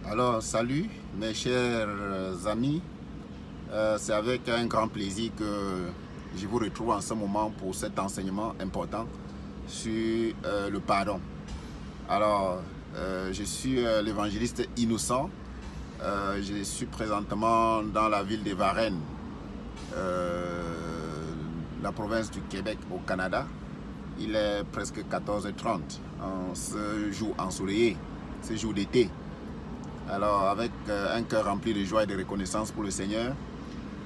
Alors, salut mes chers amis. C'est avec un grand plaisir que je vous retrouve en ce moment pour cet enseignement important sur le pardon. Alors, je suis l'évangéliste Innocent. Je suis présentement dans la ville de Varennes, la province du Québec au Canada. Il est presque 14h30 en ce jour ensoleillé, ce jour d'été. Alors, avec un cœur rempli de joie et de reconnaissance pour le Seigneur,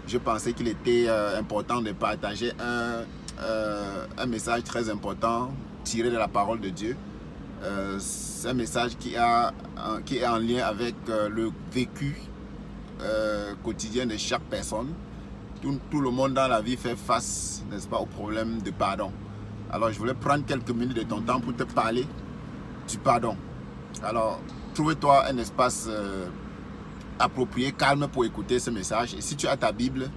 je pensais qu'il était important de partager un message très important tiré de la parole de Dieu. C'est un message qui est en lien avec le vécu quotidien de chaque personne. Tout le monde dans la vie fait face, n'est-ce pas, au problème de pardon. Alors, je voulais prendre quelques minutes de ton temps pour te parler du pardon. Alors, trouve-toi un espace approprié, calme pour écouter ce message. Et si tu as ta Bible,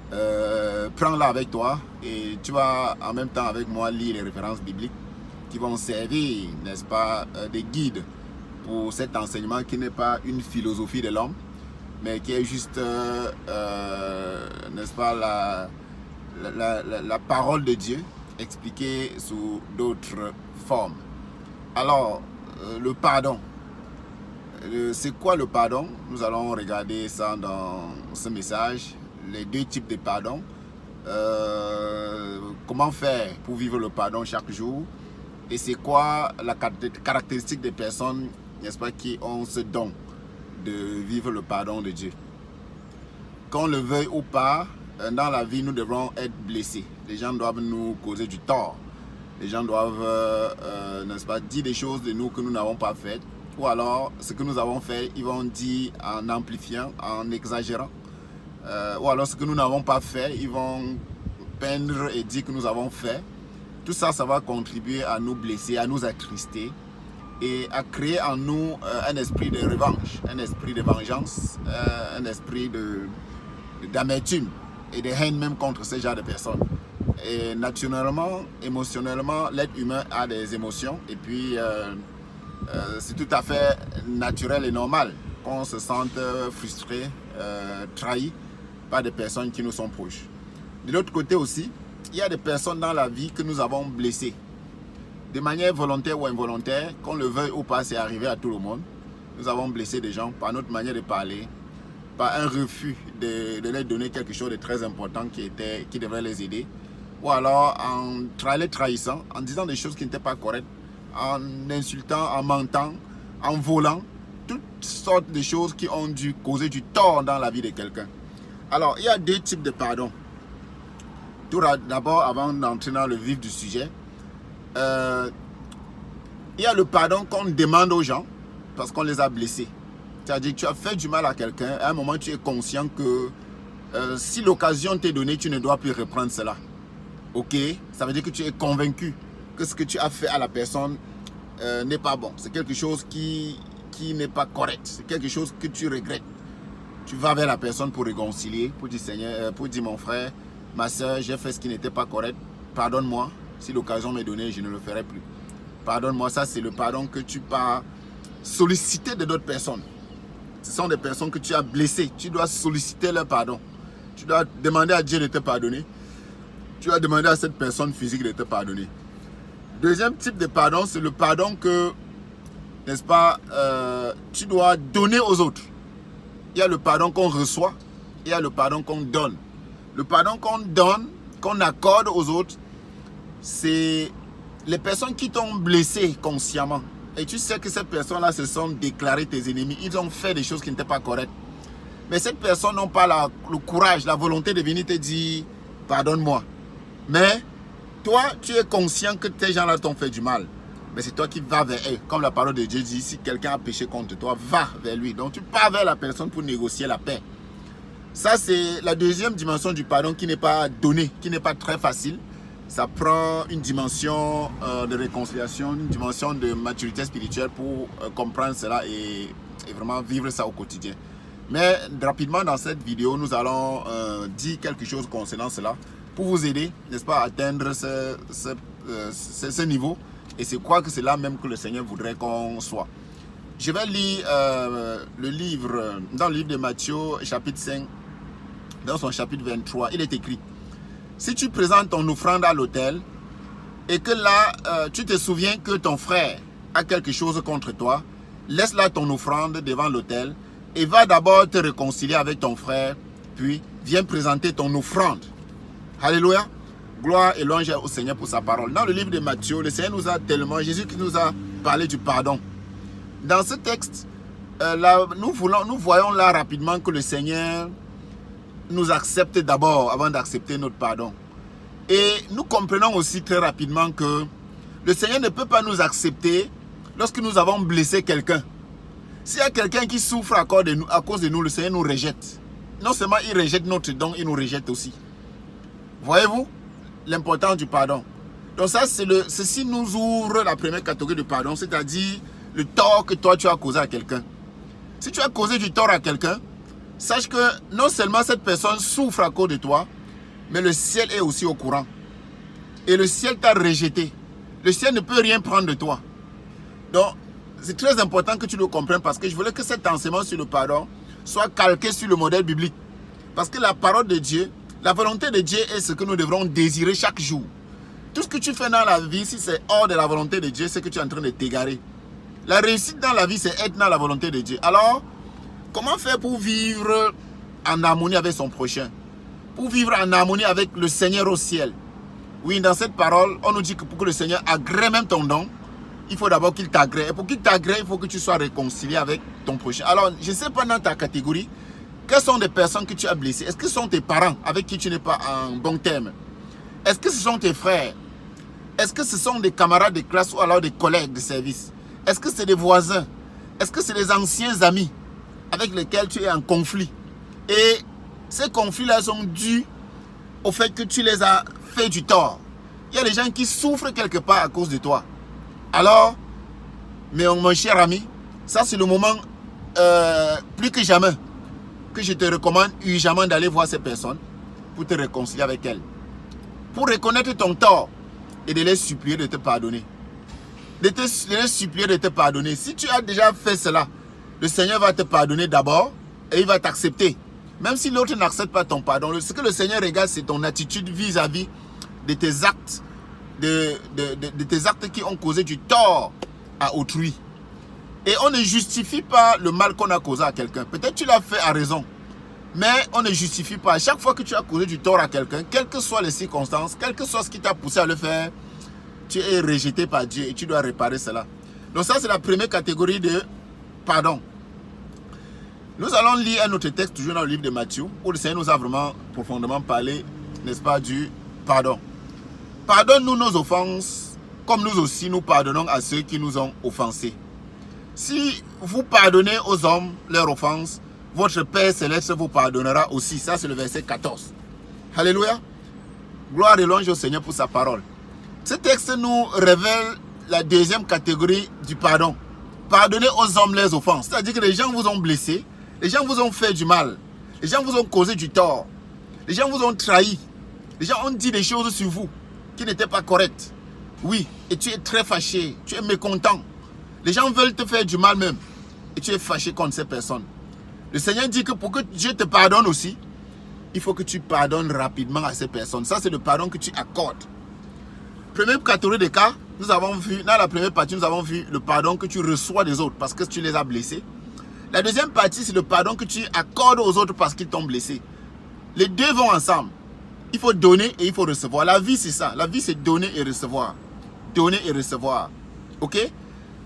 prends-la avec toi et tu vas en même temps avec moi lire les références bibliques qui vont servir, n'est-ce pas, des guides pour cet enseignement qui n'est pas une philosophie de l'homme, mais qui est juste, n'est-ce pas, la parole de Dieu expliquée sous d'autres formes. Alors, le pardon. C'est quoi le pardon? Nous allons regarder ça dans ce message. Les deux types de pardon. Comment faire pour vivre le pardon chaque jour? Et c'est quoi la caractéristique des personnes, n'est-ce pas, qui ont ce don de vivre le pardon de Dieu? Qu'on le veuille ou pas, dans la vie, nous devrons être blessés. Les gens doivent nous causer du tort. Les gens doivent, n'est-ce pas, dire des choses de nous que nous n'avons pas faites. Ou alors, ce que nous avons fait, ils vont dire en amplifiant, en exagérant. Ou alors, ce que nous n'avons pas fait, ils vont peindre et dire que nous avons fait. Tout ça, ça va contribuer à nous blesser, à nous attrister et à créer en nous un esprit de revanche, un esprit de vengeance, un esprit d'amertume et de haine même contre ce genre de personnes. Et naturellement, émotionnellement, l'être humain a des émotions et puis c'est tout à fait naturel et normal qu'on se sente frustré, trahi par des personnes qui nous sont proches. De l'autre côté aussi, il y a des personnes dans la vie que nous avons blessées. De manière volontaire ou involontaire, qu'on le veuille ou pas, c'est arrivé à tout le monde. Nous avons blessé des gens par notre manière de parler, par un refus de leur donner quelque chose de très important qui devrait les aider. Ou alors en les trahissant, en disant des choses qui n'étaient pas correctes, en insultant, en mentant, en volant, toutes sortes de choses qui ont dû causer du tort dans la vie de quelqu'un. Alors, il y a deux types de pardon. Tout d'abord, avant d'entrer dans le vif du sujet, il y a le pardon qu'on demande aux gens parce qu'on les a blessés. C'est-à-dire que tu as fait du mal à quelqu'un, à un moment tu es conscient que si l'occasion t'est donnée, tu ne dois plus reprendre cela. Ok, ça veut dire que tu es convaincu que ce que tu as fait à la personne n'est pas bon. C'est quelque chose qui n'est pas correct. C'est quelque chose que tu regrettes. Tu vas vers la personne pour réconcilier, pour dire Seigneur, pour dire mon frère, ma soeur, j'ai fait ce qui n'était pas correct. Pardonne-moi. Si l'occasion m'est donnée, je ne le ferai plus. Pardonne-moi. Ça, c'est le pardon que tu peux solliciter de d'autres personnes. Ce sont des personnes que tu as blessées. Tu dois solliciter leur pardon. Tu dois demander à Dieu de te pardonner. Tu dois demander à cette personne physique de te pardonner. Deuxième type de pardon, c'est le pardon que, n'est-ce pas, tu dois donner aux autres. Il y a le pardon qu'on reçoit, il y a le pardon qu'on donne. Le pardon qu'on donne, qu'on accorde aux autres, c'est les personnes qui t'ont blessé consciemment. Et tu sais que ces personnes-là se sont déclarées tes ennemis. Ils ont fait des choses qui n'étaient pas correctes. Mais ces personnes n'ont pas le courage, la volonté de venir te dire « pardonne-moi ». Mais toi, tu es conscient que ces gens-là t'ont fait du mal. Mais c'est toi qui vas vers eux. Comme la parole de Dieu dit, si quelqu'un a péché contre toi, va vers lui. Donc tu pars vers la personne pour négocier la paix. Ça, c'est la deuxième dimension du pardon qui n'est pas donnée, qui n'est pas très facile. Ça prend une dimension de réconciliation, une dimension de maturité spirituelle pour comprendre cela et vraiment vivre ça au quotidien. Mais rapidement dans cette vidéo, nous allons dire quelque chose concernant cela pour vous aider, n'est-ce pas, à atteindre ce niveau. Et c'est quoi que c'est là même que le Seigneur voudrait qu'on soit. Je vais lire le livre, dans le livre de Matthieu, chapitre 5, dans son chapitre 23, il est écrit, si tu présentes ton offrande à l'autel, et que là, tu te souviens que ton frère a quelque chose contre toi, laisse là ton offrande devant l'autel, et va d'abord te réconcilier avec ton frère, puis viens présenter ton offrande. Alléluia. Gloire et louange au Seigneur pour sa parole. Dans le livre de Matthieu, le Seigneur nous a tellement, Jésus qui nous a parlé du pardon. Dans ce texte, nous voyons là rapidement que le Seigneur nous accepte d'abord avant d'accepter notre pardon. Et nous comprenons aussi très rapidement que le Seigneur ne peut pas nous accepter lorsque nous avons blessé quelqu'un. S'il y a quelqu'un qui souffre à cause de nous, le Seigneur nous rejette. Non seulement il rejette notre don, il nous rejette aussi. Voyez-vous l'importance du pardon. Donc ça, ceci nous ouvre la première catégorie de pardon, c'est-à-dire le tort que toi tu as causé à quelqu'un. Si tu as causé du tort à quelqu'un, sache que non seulement cette personne souffre à cause de toi, mais le ciel est aussi au courant. Et le ciel t'a rejeté. Le ciel ne peut rien prendre de toi. Donc, c'est très important que tu le comprennes parce que je voulais que cet enseignement sur le pardon soit calqué sur le modèle biblique. Parce que la parole de Dieu, la volonté de Dieu est ce que nous devrons désirer chaque jour. Tout ce que tu fais dans la vie, si c'est hors de la volonté de Dieu, c'est que tu es en train de t'égarer. La réussite dans la vie, c'est être dans la volonté de Dieu. Alors, comment faire pour vivre en harmonie avec son prochain? Pour vivre en harmonie avec le Seigneur au ciel. Oui, dans cette parole, on nous dit que pour que le Seigneur agrée même ton don, il faut d'abord qu'il t'agrée. Et pour qu'il t'agrée, il faut que tu sois réconcilié avec ton prochain. Alors, je ne sais pas dans ta catégorie, quelles sont les personnes que tu as blessées? Est-ce que ce sont tes parents avec qui tu n'es pas en bon terme? Est-ce que ce sont tes frères? Est-ce que ce sont des camarades de classe ou alors des collègues de service? Est-ce que c'est des voisins? Est-ce que c'est des anciens amis avec lesquels tu es en conflit? Et ces conflits-là sont dus au fait que tu les as fait du tort. Il y a des gens qui souffrent quelque part à cause de toi. Alors, mon cher ami, ça c'est le moment plus que jamais que je te recommande urgemment d'aller voir ces personnes pour te réconcilier avec elles. Pour reconnaître ton tort et de les supplier de te pardonner. De les supplier de te pardonner. Si tu as déjà fait cela, le Seigneur va te pardonner d'abord et il va t'accepter. Même si l'autre n'accepte pas ton pardon, ce que le Seigneur regarde, c'est ton attitude vis-à-vis de tes actes, de tes actes qui ont causé du tort à autrui. Et on ne justifie pas le mal qu'on a causé à quelqu'un. Peut-être tu l'as fait à raison. Mais on ne justifie pas. À chaque fois que tu as causé du tort à quelqu'un, quelles que soient les circonstances, quel que soit ce qui t'a poussé à le faire, tu es rejeté par Dieu et tu dois réparer cela. Donc ça, c'est la première catégorie de pardon. Nous allons lire un autre texte, toujours dans le livre de Matthieu, où le Seigneur nous a vraiment profondément parlé, n'est-ce pas, du pardon. Pardonne-nous nos offenses, comme nous aussi nous pardonnons à ceux qui nous ont offensés. Si vous pardonnez aux hommes leurs offenses, votre Père Céleste vous pardonnera aussi. Ça, c'est le verset 14. Alléluia. Gloire et louange au Seigneur pour sa parole. Ce texte nous révèle la deuxième catégorie du pardon. Pardonnez aux hommes leurs offenses. C'est-à-dire que les gens vous ont blessé, les gens vous ont fait du mal, les gens vous ont causé du tort, les gens vous ont trahi, les gens ont dit des choses sur vous qui n'étaient pas correctes. Oui, et tu es très fâché, tu es mécontent. Les gens veulent te faire du mal même. Et tu es fâché contre ces personnes. Le Seigneur dit que pour que Dieu te pardonne aussi, il faut que tu pardonnes rapidement à ces personnes. Ça, c'est le pardon que tu accordes. Première catégorie de cas, nous avons vu, dans la première partie, nous avons vu le pardon que tu reçois des autres parce que tu les as blessés. La deuxième partie, c'est le pardon que tu accordes aux autres parce qu'ils t'ont blessé. Les deux vont ensemble. Il faut donner et il faut recevoir. La vie, c'est ça. La vie, c'est donner et recevoir. Donner et recevoir. Ok?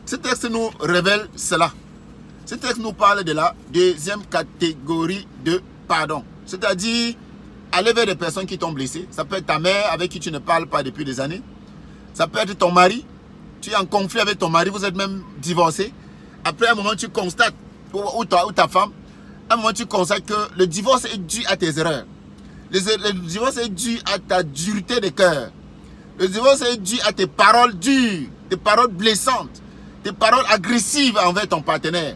Ce texte nous révèle cela. Ce texte nous parle de la deuxième catégorie de pardon. C'est-à-dire, aller vers des personnes qui t'ont blessé. Ça peut être ta mère avec qui tu ne parles pas depuis des années. Ça peut être ton mari. Tu es en conflit avec ton mari, vous êtes même divorcé. Après un moment, tu constates, ou ta femme, à un moment, tu constates que le divorce est dû à tes erreurs. Le divorce est dû à ta dureté de cœur. Le divorce est dû à tes paroles dures, tes paroles blessantes, tes paroles agressives envers ton partenaire.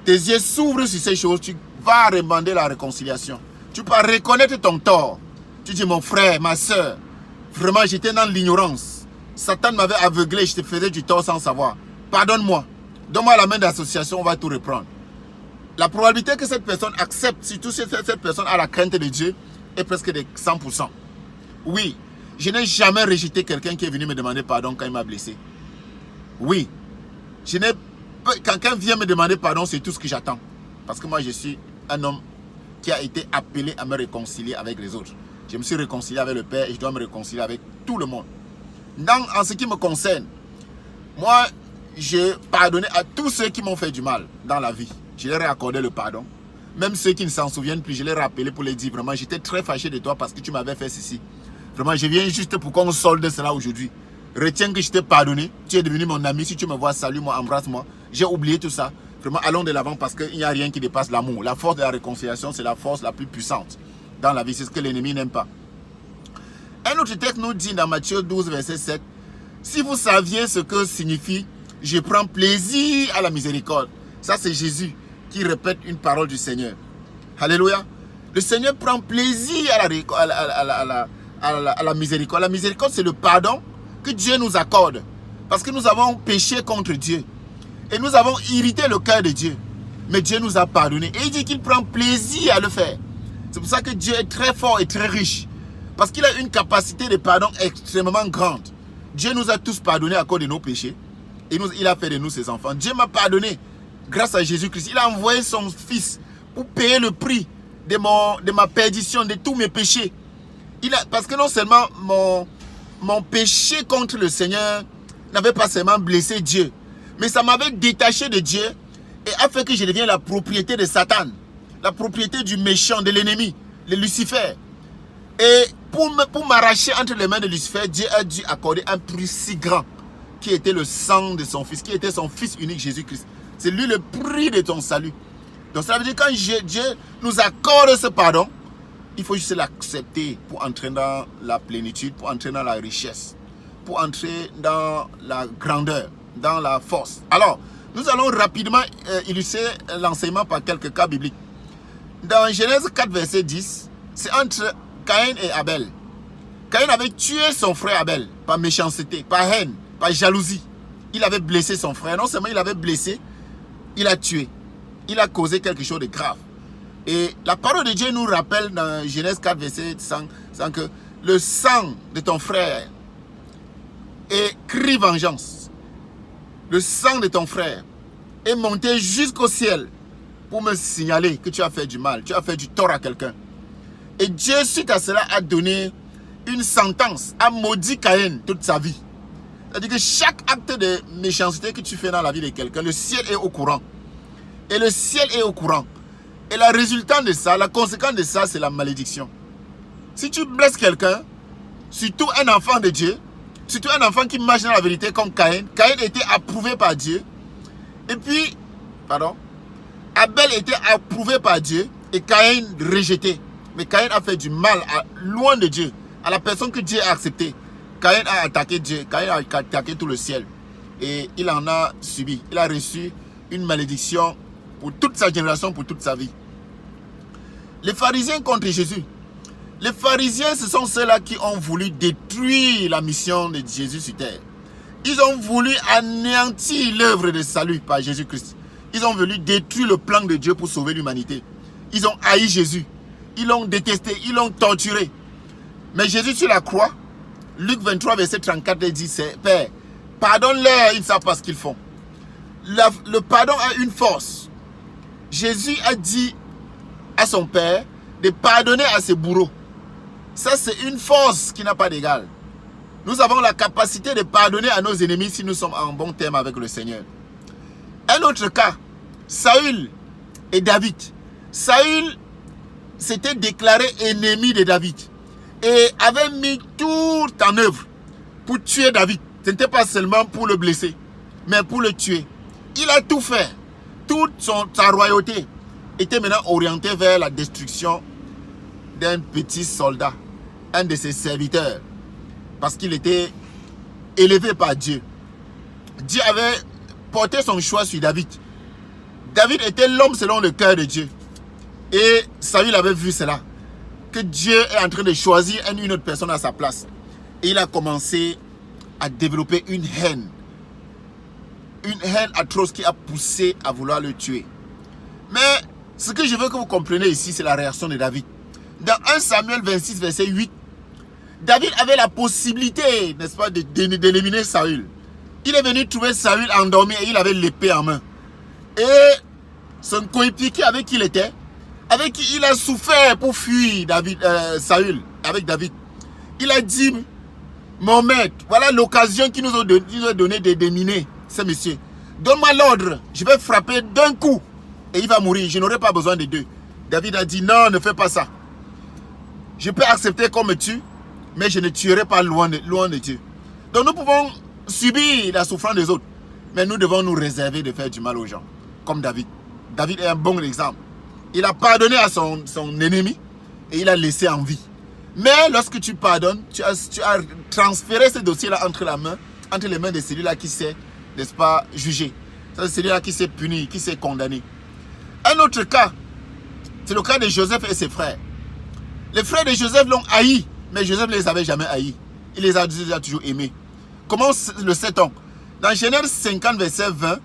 Tes yeux s'ouvrent sur ces choses, tu vas demander la réconciliation. Tu peux reconnaître ton tort. Tu dis, mon frère, ma soeur, vraiment j'étais dans l'ignorance. Satan m'avait aveuglé, je te faisais du tort sans savoir. Pardonne-moi. Donne-moi la main d'association, on va tout reprendre. La probabilité que cette personne accepte, surtout si cette personne a la crainte de Dieu, est presque de 100%. Oui, je n'ai jamais rejeté quelqu'un qui est venu me demander pardon quand il m'a blessé. Oui, quand quelqu'un vient me demander pardon, c'est tout ce que j'attends. Parce que moi, je suis un homme qui a été appelé à me réconcilier avec les autres. Je me suis réconcilié avec le Père et je dois me réconcilier avec tout le monde. En ce qui me concerne, moi, j'ai pardonné à tous ceux qui m'ont fait du mal dans la vie. Je leur ai accordé le pardon. Même ceux qui ne s'en souviennent plus, je les ai rappelés pour les dire vraiment, j'étais très fâché de toi parce que tu m'avais fait ceci. Vraiment, je viens juste pour qu'on solde cela aujourd'hui. Retiens que je t'ai pardonné. Tu es devenu mon ami. Si tu me vois, salue-moi, embrasse-moi. J'ai oublié tout ça. Vraiment, allons de l'avant parce qu'il n'y a rien qui dépasse l'amour. La force de la réconciliation, c'est la force la plus puissante dans la vie. C'est ce que l'ennemi n'aime pas. Un autre texte nous dit dans Matthieu 12, verset 7, « Si vous saviez ce que signifie « Je prends plaisir à la miséricorde », ça c'est Jésus qui répète une parole du Seigneur. Alléluia. Le Seigneur prend plaisir à la miséricorde. La miséricorde, c'est le pardon que Dieu nous accorde. Parce que nous avons péché contre Dieu. Et nous avons irrité le cœur de Dieu. Mais Dieu nous a pardonné. Et il dit qu'il prend plaisir à le faire. C'est pour ça que Dieu est très fort et très riche. Parce qu'il a une capacité de pardon extrêmement grande. Dieu nous a tous pardonné à cause de nos péchés. Et il a fait de nous ses enfants. Dieu m'a pardonné grâce à Jésus-Christ. Il a envoyé son Fils pour payer le prix de ma perdition, de tous mes péchés. Parce que non seulement mon péché contre le Seigneur n'avait pas seulement blessé Dieu, mais ça m'avait détaché de Dieu et a fait que je devienne la propriété de Satan, la propriété du méchant, de l'ennemi, de Lucifer. Et pour m'arracher entre les mains de Lucifer, Dieu a dû accorder un prix si grand qui était le sang de son Fils, qui était son Fils unique Jésus-Christ. C'est lui le prix de ton salut. Donc ça veut dire que quand Dieu nous accorde ce pardon, il faut juste l'accepter pour entrer dans la plénitude, pour entrer dans la richesse, pour entrer dans la grandeur, dans la force. Alors, nous allons rapidement illustrer l'enseignement par quelques cas bibliques. Dans Genèse 4, verset 10, c'est entre Caïn et Abel. Caïn avait tué son frère Abel par méchanceté, par haine, par jalousie. Il avait blessé son frère. Non seulement il avait blessé, il a tué. Il a causé quelque chose de grave. Et la parole de Dieu nous rappelle dans Genèse 4, verset 100 que le sang de ton frère crie vengeance. Le sang de ton frère est monté jusqu'au ciel pour me signaler que tu as fait du mal, tu as fait du tort à quelqu'un. Et Dieu, suite à cela, a donné une sentence, a maudit Caïn toute sa vie. C'est-à-dire que chaque acte de méchanceté que tu fais dans la vie de quelqu'un, le ciel est au courant. Et le ciel est au courant. Et la résultante de ça, la conséquence de ça, c'est la malédiction. Si tu blesses quelqu'un, surtout un enfant de Dieu, surtout un enfant qui marche dans la vérité comme Caïn, Caïn était approuvé par Dieu. Et puis, Abel était approuvé par Dieu et Caïn rejeté. Mais Caïn a fait du mal loin de Dieu, à la personne que Dieu a acceptée. Caïn a attaqué Dieu, Caïn a attaqué tout le ciel. Et il en a subi. Il a reçu une malédiction pour toute sa génération, pour toute sa vie. Les pharisiens contre Jésus. Les pharisiens, ce sont ceux-là qui ont voulu détruire la mission de Jésus sur terre. Ils ont voulu anéantir l'œuvre de salut par Jésus-Christ. Ils ont voulu détruire le plan de Dieu pour sauver l'humanité. Ils ont haï Jésus. Ils l'ont détesté. Ils l'ont torturé. Mais Jésus sur la croix, Luc 23, verset 34, dit, Père, pardonne-leur, ils ne savent pas ce qu'ils font. Le pardon a une force. Jésus a dit à son Père de pardonner à ses bourreaux. Ça, c'est une force qui n'a pas d'égal. Nous avons la capacité de pardonner à nos ennemis si nous sommes en bon terme avec le Seigneur. Un autre cas, Saül et David. Saül s'était déclaré ennemi de David et avait mis tout en œuvre pour tuer David. Ce n'était pas seulement pour le blesser, mais pour le tuer. Il a tout fait. Toute sa royauté était maintenant orientée vers la destruction d'un petit soldat, un de ses serviteurs, parce qu'il était élevé par Dieu. Dieu avait porté son choix sur David. David était l'homme selon le cœur de Dieu. Et Saül avait vu cela, que Dieu est en train de choisir une autre personne à sa place. Et il a commencé à développer une haine une haine atroce qui a poussé à vouloir le tuer. Mais ce que je veux que vous compreniez ici, c'est la réaction de David. Dans 1 Samuel 26, verset 8, David avait la possibilité, n'est-ce pas, d'éliminer Saül. Il est venu trouver Saül endormi et il avait l'épée en main. Et son coéquipier avec qui il était, avec qui il a souffert pour fuir Saül, avec David. Il a dit, mon maître, voilà l'occasion qu'il nous a donné de déminer ce monsieur. Donne-moi l'ordre, je vais frapper d'un coup et il va mourir, je n'aurai pas besoin de deux. David a dit, non, ne fais pas ça. Je peux accepter qu'on me tue, mais je ne tuerai pas loin de Dieu. Donc nous pouvons subir la souffrance des autres, mais nous devons nous réserver de faire du mal aux gens, comme David. David est un bon exemple. Il a pardonné à son ennemi et il a laissé en vie. Mais lorsque tu pardonnes, tu as transféré ce dossier-là entre les mains de celui-là qui s'est, n'est-ce pas, jugé. C'est celui-là qui s'est puni, qui s'est condamné. Un autre cas, c'est le cas de Joseph et ses frères. Les frères de Joseph l'ont haï, mais Joseph ne les avait jamais haïs. Il les a toujours aimés. Comment le sait-on? Dans Genèse 50, verset 20,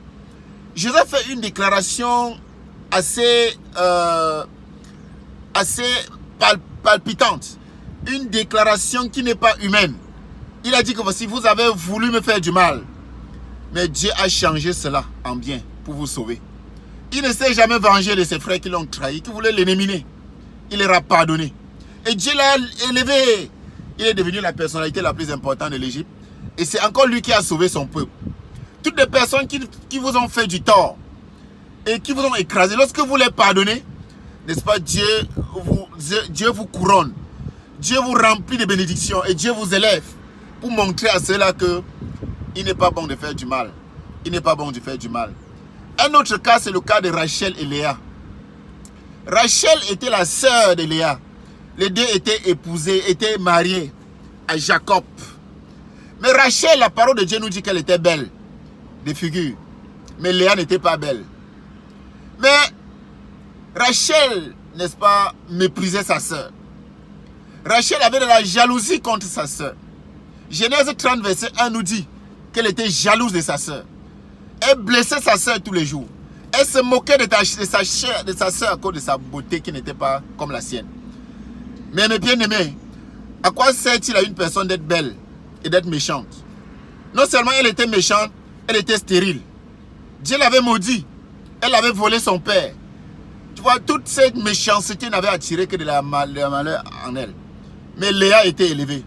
Joseph fait une déclaration assez palpitante. Une déclaration qui n'est pas humaine. Il a dit que voici, vous avez voulu me faire du mal, mais Dieu a changé cela en bien pour vous sauver. Il ne s'est jamais vengé de ses frères qui l'ont trahi, qui voulaient l'éliminer. Il leur a pardonné. Et Dieu l'a élevé. Il est devenu la personnalité la plus importante de l'Égypte. Et c'est encore lui qui a sauvé son peuple. Toutes les personnes qui vous ont fait du tort et qui vous ont écrasé, lorsque vous les pardonnez, n'est-ce pas, Dieu vous couronne. Dieu vous remplit de bénédictions et Dieu vous élève pour montrer à ceux-là qu'il n'est pas bon de faire du mal. Il n'est pas bon de faire du mal. Un autre cas, c'est le cas de Rachel et Léa. Rachel était la sœur de Léa. Les deux étaient épousés, étaient mariés à Jacob. Mais Rachel, la parole de Dieu nous dit qu'elle était belle, de figure. Mais Léa n'était pas belle. Mais Rachel, n'est-ce pas, méprisait sa sœur. Rachel avait de la jalousie contre sa sœur. Genèse 30, verset 1 nous dit qu'elle était jalouse de sa sœur. Elle blessait sa sœur tous les jours. Elle se moquait de sa sœur à cause de sa beauté qui n'était pas comme la sienne. Mais mes bien-aimés, à quoi sert-il à une personne d'être belle et d'être méchante? Non seulement elle était méchante, elle était stérile. Dieu l'avait maudit. Elle avait volé son père. Tu vois, toute cette méchanceté n'avait attiré que de la malheur en elle. Mais Léa était élevée.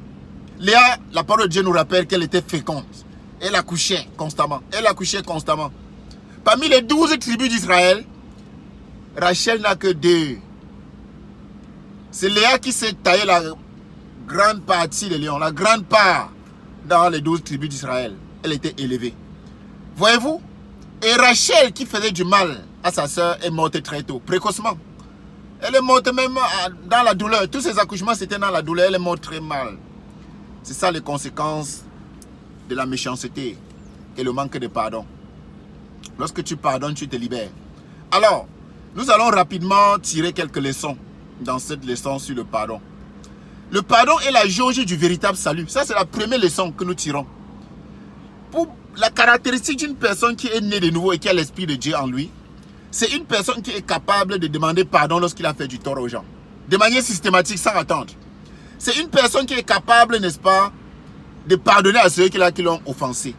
Léa, la parole de Dieu nous rappelle qu'elle était féconde. Elle accouchait constamment. Elle accouchait constamment. Parmi les 12 tribus d'Israël, Rachel n'a que 2. C'est Léa qui s'est taillé la grande partie des lions, la grande part dans les 12 tribus d'Israël. Elle était élevée. Voyez-vous? Et Rachel, qui faisait du mal à sa sœur, est morte très tôt, précocement. Elle est morte même dans la douleur. Tous ses accouchements, c'était dans la douleur. Elle est morte très mal. C'est ça les conséquences de la méchanceté et le manque de pardon. Lorsque tu pardonnes, tu te libères. Alors, nous allons rapidement tirer quelques leçons dans cette leçon sur le pardon. Le pardon est la jauge du véritable salut. Ça, c'est la première leçon que nous tirons. Pour la caractéristique d'une personne qui est née de nouveau et qui a l'Esprit de Dieu en lui, c'est une personne qui est capable de demander pardon lorsqu'il a fait du tort aux gens. De manière systématique, sans attendre. C'est une personne qui est capable, n'est-ce pas, de pardonner à ceux qui l'ont offensé.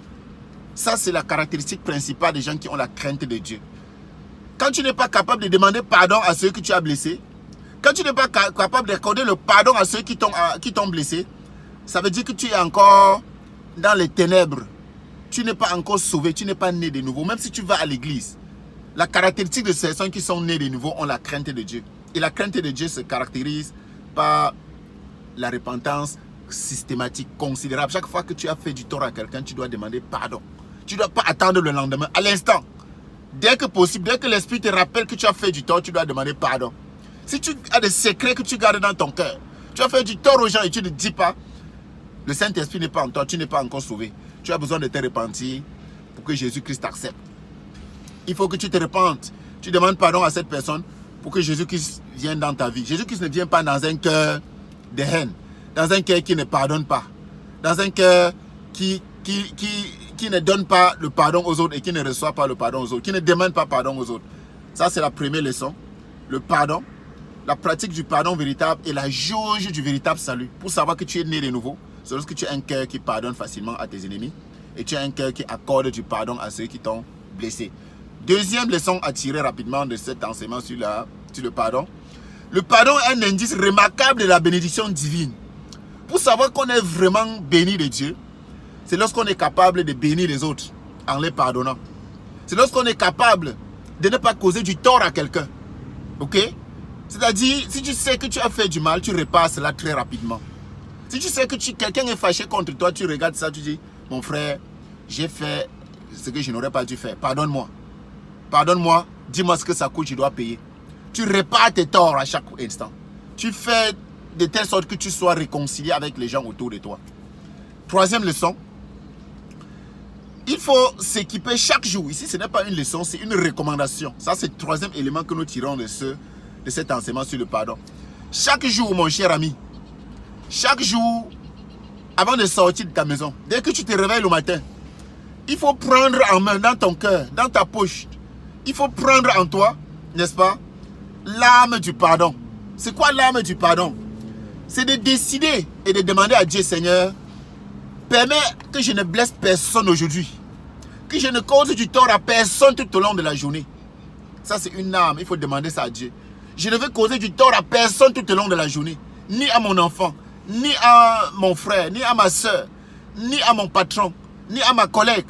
Ça, c'est la caractéristique principale des gens qui ont la crainte de Dieu. Quand tu n'es pas capable de demander pardon à ceux que tu as blessés, quand tu n'es pas capable d'accorder le pardon à ceux qui t'ont blessé, ça veut dire que tu es encore dans les ténèbres. Tu n'es pas encore sauvé, tu n'es pas né de nouveau. Même si tu vas à l'église, la caractéristique de ces personnes qui sont nées de nouveau ont la crainte de Dieu. Et la crainte de Dieu se caractérise par la repentance systématique, considérable. Chaque fois que tu as fait du tort à quelqu'un, tu dois demander pardon. Tu ne dois pas attendre le lendemain, à l'instant. Dès que possible, dès que l'Esprit te rappelle que tu as fait du tort, tu dois demander pardon. Si tu as des secrets que tu gardes dans ton cœur, tu as fait du tort aux gens et tu ne dis pas, le Saint-Esprit n'est pas en toi, tu n'es pas encore sauvé. Tu as besoin de te repentir pour que Jésus-Christ t'accepte. Il faut que tu te repentes. Tu demandes pardon à cette personne pour que Jésus-Christ vienne dans ta vie. Jésus-Christ ne vient pas dans un cœur de haine, dans un cœur qui ne pardonne pas, dans un cœur qui qui ne donne pas le pardon aux autres et qui ne reçoit pas le pardon aux autres, qui ne demande pas pardon aux autres. Ça, c'est la première leçon. Le pardon, la pratique du pardon véritable et la jauge du véritable salut. Pour savoir que tu es né de nouveau, c'est lorsque tu as un cœur qui pardonne facilement à tes ennemis et tu as un cœur qui accorde du pardon à ceux qui t'ont blessé. Deuxième leçon à tirer rapidement de cet enseignement sur le pardon. Le pardon est un indice remarquable de la bénédiction divine. Pour savoir qu'on est vraiment béni de Dieu, c'est lorsqu'on est capable de bénir les autres en les pardonnant. C'est lorsqu'on est capable de ne pas causer du tort à quelqu'un. Ok? C'est-à-dire, si tu sais que tu as fait du mal, tu répares cela très rapidement. Si tu sais que quelqu'un est fâché contre toi, tu regardes ça, tu dis, mon frère, j'ai fait ce que je n'aurais pas dû faire. Pardonne-moi. Pardonne-moi, dis-moi ce que ça coûte, je dois payer. Tu répares tes torts à chaque instant. Tu fais de telle sorte que tu sois réconcilié avec les gens autour de toi. Troisième leçon. Il faut s'équiper chaque jour. Ici, ce n'est pas une leçon, c'est une recommandation. Ça, c'est le troisième élément que nous tirons de cet enseignement sur le pardon. Chaque jour, mon cher ami, chaque jour, avant de sortir de ta maison, dès que tu te réveilles le matin, il faut prendre en main, dans ton cœur, dans ta poche, il faut prendre en toi, n'est-ce pas, l'âme du pardon. C'est quoi l'âme du pardon? C'est de décider et de demander à Dieu, Seigneur, permets que je ne blesse personne aujourd'hui, que je ne cause du tort à personne tout au long de la journée. Ça, c'est une âme, il faut demander ça à Dieu. Je ne veux causer du tort à personne tout au long de la journée, ni à mon enfant, ni à mon frère, ni à ma soeur, ni à mon patron, ni à ma collègue,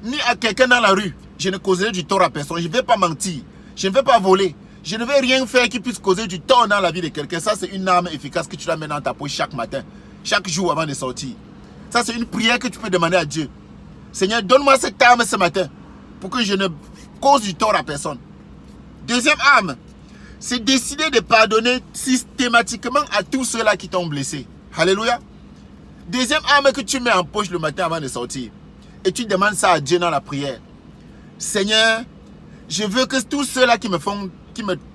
ni à quelqu'un dans la rue. Je ne causerai du tort à personne, je ne vais pas mentir, je ne vais pas voler, je ne vais rien faire qui puisse causer du tort dans la vie de quelqu'un. Ça, c'est une arme efficace que tu dois mettre dans ta poche chaque matin, chaque jour avant de sortir. Ça, c'est une prière que tu peux demander à Dieu. Seigneur, donne-moi cette arme ce matin pour que je ne cause du tort à personne. Deuxième arme, c'est décider de pardonner systématiquement à tous ceux-là qui t'ont blessé. Alléluia. Deuxième arme que tu mets en poche le matin avant de sortir. Et tu demandes ça à Dieu dans la prière. Seigneur, je veux que tous ceux-là qui me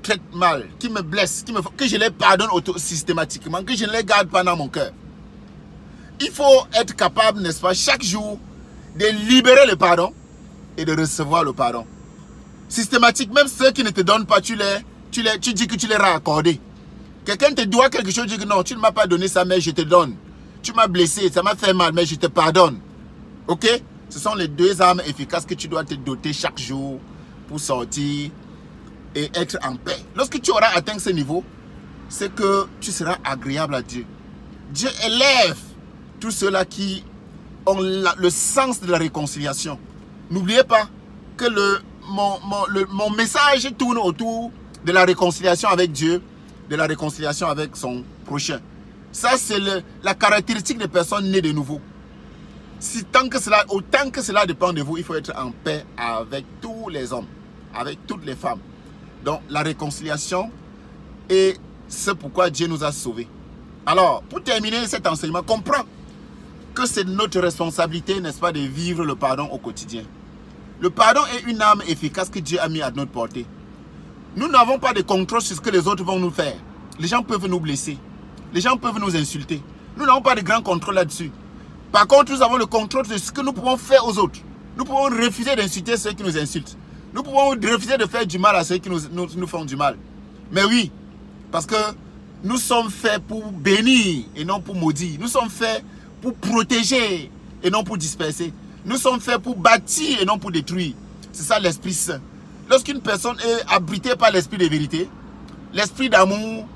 traitent mal, qui me blessent, que je les pardonne systématiquement, que je ne les garde pas dans mon cœur. Il faut être capable, n'est-ce pas, chaque jour, de libérer le pardon et de recevoir le pardon. Systématique, même ceux qui ne te donnent pas, tu dis que tu les as accordés. Quelqu'un te doit quelque chose, tu dis que non, tu ne m'as pas donné ça, mais je te donne. Tu m'as blessé, ça m'a fait mal, mais je te pardonne. Ok? Ce sont les deux armes efficaces que tu dois te doter chaque jour pour sortir et être en paix. Lorsque tu auras atteint ce niveau, c'est que tu seras agréable à Dieu. Dieu élève tous ceux-là qui ont le sens de la réconciliation. N'oubliez pas que mon message tourne autour de la réconciliation avec Dieu, de la réconciliation avec son prochain. Ça, c'est la caractéristique des personnes nées de nouveau. Autant que cela dépend de vous, il faut être en paix avec tous les hommes, avec toutes les femmes. Donc, la réconciliation est ce pourquoi Dieu nous a sauvés. Alors, pour terminer cet enseignement, comprends que c'est notre responsabilité, n'est-ce pas, de vivre le pardon au quotidien. Le pardon est une arme efficace que Dieu a mis à notre portée. Nous n'avons pas de contrôle sur ce que les autres vont nous faire. Les gens peuvent nous blesser. Les gens peuvent nous insulter. Nous n'avons pas de grand contrôle là-dessus. Par contre, nous avons le contrôle de ce que nous pouvons faire aux autres. Nous pouvons refuser d'insulter ceux qui nous insultent. Nous pouvons refuser de faire du mal à ceux qui nous font du mal. Mais oui, parce que nous sommes faits pour bénir et non pour maudire. Nous sommes faits pour protéger et non pour disperser. Nous sommes faits pour bâtir et non pour détruire. C'est ça l'Esprit Saint. Lorsqu'une personne est abritée par l'esprit de vérité, l'esprit d'amour,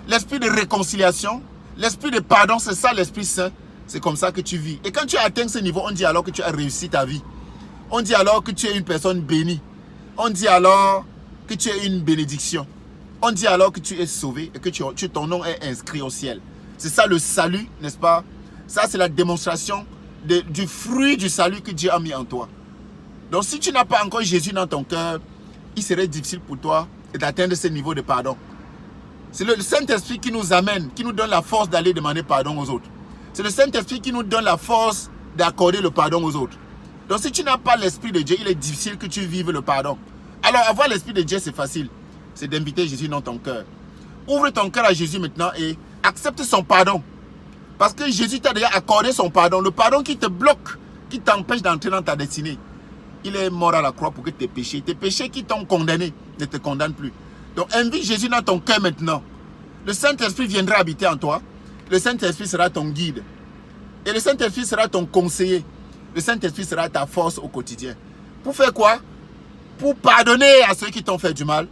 l'esprit de réconciliation, l'esprit de pardon, c'est ça l'Esprit Saint. C'est comme ça que tu vis. Et quand tu atteins ce niveau, on dit alors que tu as réussi ta vie. On dit alors que tu es une personne bénie. On dit alors que tu es une bénédiction. On dit alors que tu es sauvé et que ton nom est inscrit au ciel. C'est ça le salut, n'est-ce pas? Ça, c'est la démonstration du fruit du salut que Dieu a mis en toi. Donc, si tu n'as pas encore Jésus dans ton cœur, il serait difficile pour toi d'atteindre ce niveau de pardon. C'est le Saint-Esprit qui nous amène, qui nous donne la force d'aller demander pardon aux autres. C'est le Saint-Esprit qui nous donne la force d'accorder le pardon aux autres. Donc, si tu n'as pas l'Esprit de Dieu, il est difficile que tu vives le pardon. Alors, avoir l'Esprit de Dieu, c'est facile. C'est d'inviter Jésus dans ton cœur. Ouvre ton cœur à Jésus maintenant et accepte son pardon. Parce que Jésus t'a déjà accordé son pardon. Le pardon qui te bloque, qui t'empêche d'entrer dans ta destinée. Il est mort à la croix pour que tes péchés qui t'ont condamné, ne te condamnent plus. Donc invite Jésus dans ton cœur maintenant. Le Saint-Esprit viendra habiter en toi. Le Saint-Esprit sera ton guide. Et le Saint-Esprit sera ton conseiller. Le Saint-Esprit sera ta force au quotidien. Pour faire quoi? Pour pardonner à ceux qui t'ont fait du mal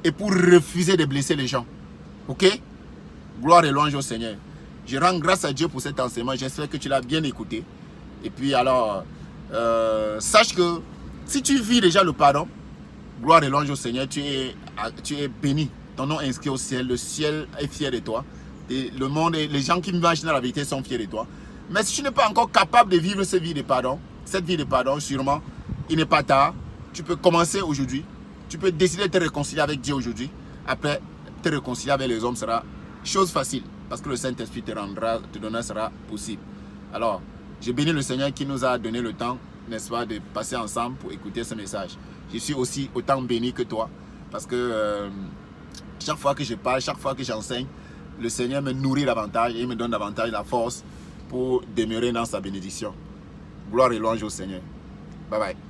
et pour refuser de blesser les gens. Ok? Gloire et louange au Seigneur. Je rends grâce à Dieu pour cet enseignement. J'espère que tu l'as bien écouté. Et puis alors, sache que si tu vis déjà le pardon, gloire et louange au Seigneur, tu es béni. Ton nom est inscrit au ciel. Le ciel est fier de toi. Et le monde et les gens qui marchent dans la vérité sont fiers de toi. Mais si tu n'es pas encore capable de vivre cette vie de pardon, sûrement, il n'est pas tard. Tu peux commencer aujourd'hui. Tu peux décider de te réconcilier avec Dieu aujourd'hui. Après, te réconcilier avec les hommes sera chose facile. Parce que le Saint-Esprit te donnera sera possible. Alors, je bénis le Seigneur qui nous a donné le temps, n'est-ce pas, de passer ensemble pour écouter ce message. Je suis aussi autant béni que toi. Parce que chaque fois que je parle, chaque fois que j'enseigne, le Seigneur me nourrit davantage et il me donne davantage la force pour demeurer dans sa bénédiction. Gloire et louange au Seigneur. Bye bye.